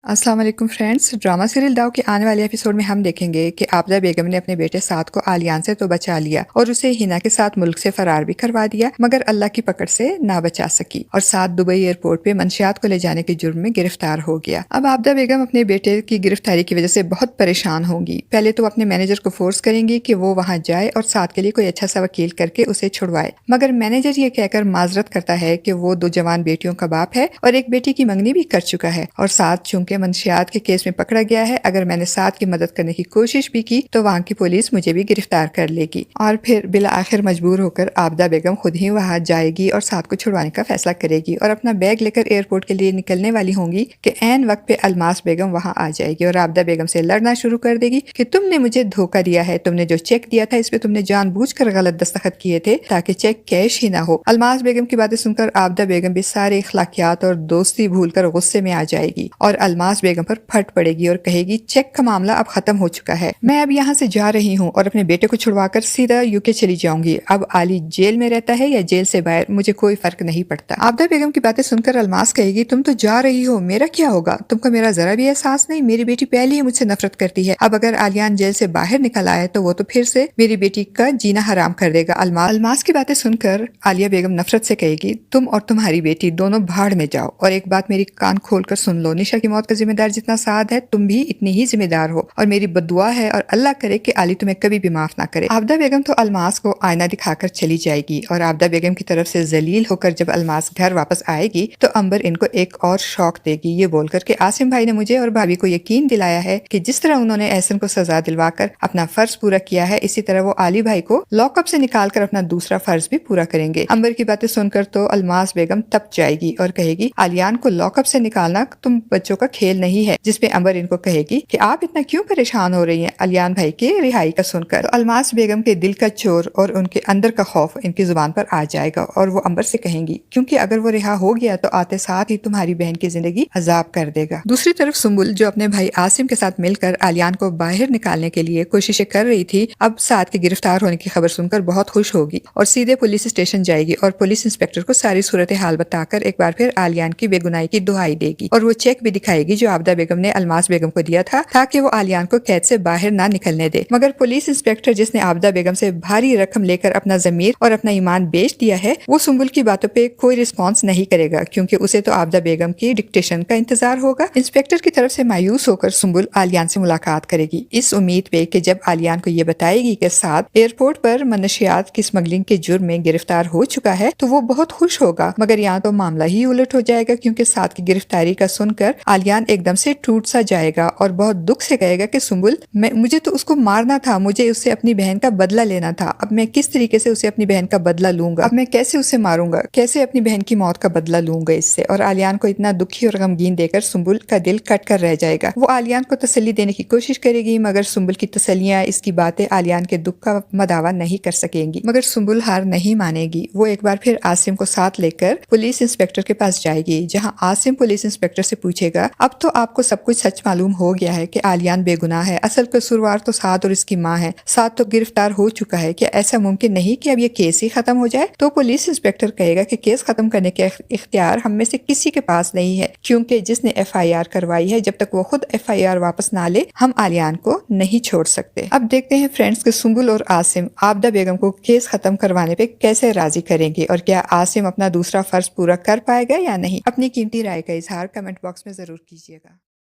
अस्सलाम वालेकुम friends. Drama serial दाव के आने वाले एपिसोड में हम देखेंगे कि आबदा बेगम ने अपने बेटे साद को आलियान से तो बचा लिया और उसे हिना के साथ मुल्क से फरार भी करवा दिया, मगर अल्लाह की पकड़ से ना बचा सकी और साद दुबई एयरपोर्ट पे मंशियात को ले जाने के जुर्म में गिरफ्तार हो गया। अब आबदा बेगम अपने बेटे की गिरफ्तारी की वजह से बहुत परेशान होंगी। पहले तो अपने मैनेजर को फोर्स करेंगी कि वो वहाँ जाए और साद के लिए कोई अच्छा सा वकील करके उसे छुड़वाए, मगर मैनेजर ये कहकर माजरत करता है कि वो 2 जवान बेटियों का बाप है और एक बेटी की मंगनी भी कर चुका है और साद चूंकि मंशियात के केस में पकड़ा गया है, अगर मैंने साद की मदद करने की कोशिश भी की तो वहाँ की पुलिस मुझे भी गिरफ्तार कर लेगी। और फिर बिला आखिर मजबूर होकर आबदा बेगम खुद ही वहाँ जाएगी और साद को छुड़वाने का फैसला करेगी और अपना बैग लेकर एयरपोर्ट के लिए निकलने वाली होंगी कि ऐन वक्त पे अलमास बेगम वहाँ आ जाएगी और आबदा बेगम से लड़ना शुरू कर देगी कि तुमने मुझे धोखा दिया है, तुमने जो चेक दिया था इस पे तुमने जानबूझकर गलत दस्तखत किए थे ताकि चेक कैश ही ना हो। अलमास बेगम की बातें सुनकर आबदा बेगम भी सारे इखलाकियात और दोस्ती भूलकर गुस्से में आ जाएगी और अलमास बेगम पर फट पड़ेगी और कहेगी चेक का मामला अब खत्म हो चुका है, मैं अब यहाँ से जा रही हूँ और अपने बेटे को छुड़वाकर सीधा यूके चली जाऊंगी। अब आली जेल में रहता है या जेल से बाहर मुझे कोई फर्क नहीं पड़ता। आबदा बेगम की बातें सुनकर अलमास कहेगी तुम तो जा रही हो, मेरा क्या होगा? तुमको मेरा जरा भी एहसास नहीं? मेरी बेटी पहले ही मुझसे नफरत करती है, अब अगर आलियान जेल से बाहर निकल आए तो वो तो फिर से मेरी बेटी का जीना हराम कर देगा। अलमास की बातें सुनकर आलिया बेगम नफरत से कहेगी तुम और तुम्हारी बेटी दोनों भाड़ में जाओ और एक बात मेरी कान खोलकर सुन लो, निशा की मौत का जिम्मेदार जितना साद है तुम भी इतनी ही जिम्मेदार हो और मेरी बद्दुआ है और अल्लाह करे कि आली तुम्हें कभी भी माफ ना करे। आबदा बेगम तो अलमास को आईना दिखाकर चली जाएगी और आबदा बेगम की तरफ से जलील होकर जब अलमास घर वापस आएगी तो अंबर इनको एक और शौक देगी, ये बोलकर कि आसिम भाई ने मुझे और भाभी को यकीन दिलाया है कि जिस तरह उन्होंने एहसन को सजा दिलवाकर अपना फर्ज पूरा किया है, इसी तरह वो आली भाई को लॉकअप से निकालकर अपना दूसरा फर्ज भी पूरा करेंगे। अंबर की बातें सुनकर तो अलमास बेगम तप जाएगी और कहेगी आलियान को लॉकअप से निकालना तुम बच्चों का खेल नहीं है, जिसपे अंबर इनको कहेगी कि आप इतना क्यों परेशान हो रही हैं आलियान भाई के रिहाई का सुनकर। तो अलमास बेगम के दिल का चोर और उनके अंदर का खौफ इनकी जुबान पर आ जाएगा और वो अंबर से कहेंगी क्योंकि अगर वो रिहा हो गया तो आते साथ ही तुम्हारी बहन की जिंदगी अजाब कर देगा। दूसरी तरफ सुम्बुल जो अपने भाई आसिम के साथ मिलकर आलियान को बाहर निकालने के लिए कोशिशें कर रही थी, अब साद के गिरफ्तार होने की खबर सुनकर बहुत खुश होगी और सीधे पुलिस स्टेशन जाएगी और पुलिस इंस्पेक्टर को सारी सूरत हाल बताकर एक बार फिर आलियान की बेगुनाही की दुहाई देगी और वो चेक भी दिखाएगी जो आबदा बेगम ने अलमास बेगम को दिया था ताकि वो आलियान को कैद से बाहर ना निकलने दे। मगर पुलिस इंस्पेक्टर जिसने आबदा बेगम से भारी रकम लेकर अपना जमीर और अपना ईमान बेच दिया है, वो सुम्बुल की बातों पे कोई रिस्पॉन्स नहीं करेगा क्योंकि उसे तो आबदा बेगम की डिक्टेशन का इंतजार होगा। इंस्पेक्टर की तरफ से मायूस होकर सुम्बुल आलियान से मुलाकात करेगी इस उम्मीद पे कि जब आलियान को ये बताएगी कि साद एयरपोर्ट पर मनशियात की स्मगलिंग के जुर्म में गिरफ्तार हो चुका है तो वो बहुत खुश होगा, मगर यहाँ तो मामला ही उलट हो जाएगा क्योंकि साद की गिरफ्तारी का सुनकर आलियान एकदम से टूट सा जाएगा और बहुत दुख से कहेगा कि सुम्बुल मुझे तो उसको मारना था, मुझे उससे अपनी बहन का बदला लेना था, अब मैं किस तरीके से उसे अपनी बहन का बदला लूंगा, अब मैं कैसे उसे मारूंगा, कैसे अपनी बहन की मौत का बदला लूंगा इससे। और आलियान को इतना दुखी और गमगीन देकर सुम्बुल का दिल कट कर रह जाएगा। वो आलियान को तसल्ली देने की कोशिश करेगी मगर सुम्बुल की तसल्लियां, इसकी बातें आलियान के दुख का मदावा नहीं कर सकेंगी, मगर सुम्बुल हार नहीं मानेगी। वो एक बार फिर आसिम को साथ लेकर पुलिस इंस्पेक्टर के पास जाएगी जहाँ आसिम पुलिस इंस्पेक्टर से पूछेगा अब तो आपको सब कुछ सच मालूम हो गया है कि आलियान बेगुनाह है, असल कसूरवार तो साद और इसकी माँ है, साद तो गिरफ्तार हो चुका है, क्या ऐसा मुमकिन नहीं कि अब ये केस ही खत्म हो जाए? तो पुलिस इंस्पेक्टर कहेगा कि केस खत्म करने के इख्तियार हम में से किसी के पास नहीं है क्योंकि जिसने FIR करवाई है जब तक वो खुद FIR वापस ना ले हम आलियान को नहीं छोड़ सकते। अब देखते हैं फ्रेंड्स कि सुम्बुल और आसिम आबदा बेगम को केस खत्म करवाने पे कैसे राजी करेंगे और क्या आसिम अपना दूसरा फर्ज पूरा कर पाएगा या नहीं। अपनी कीमती राय का इजहार कमेंट बॉक्स में जरूर कीजिएगा।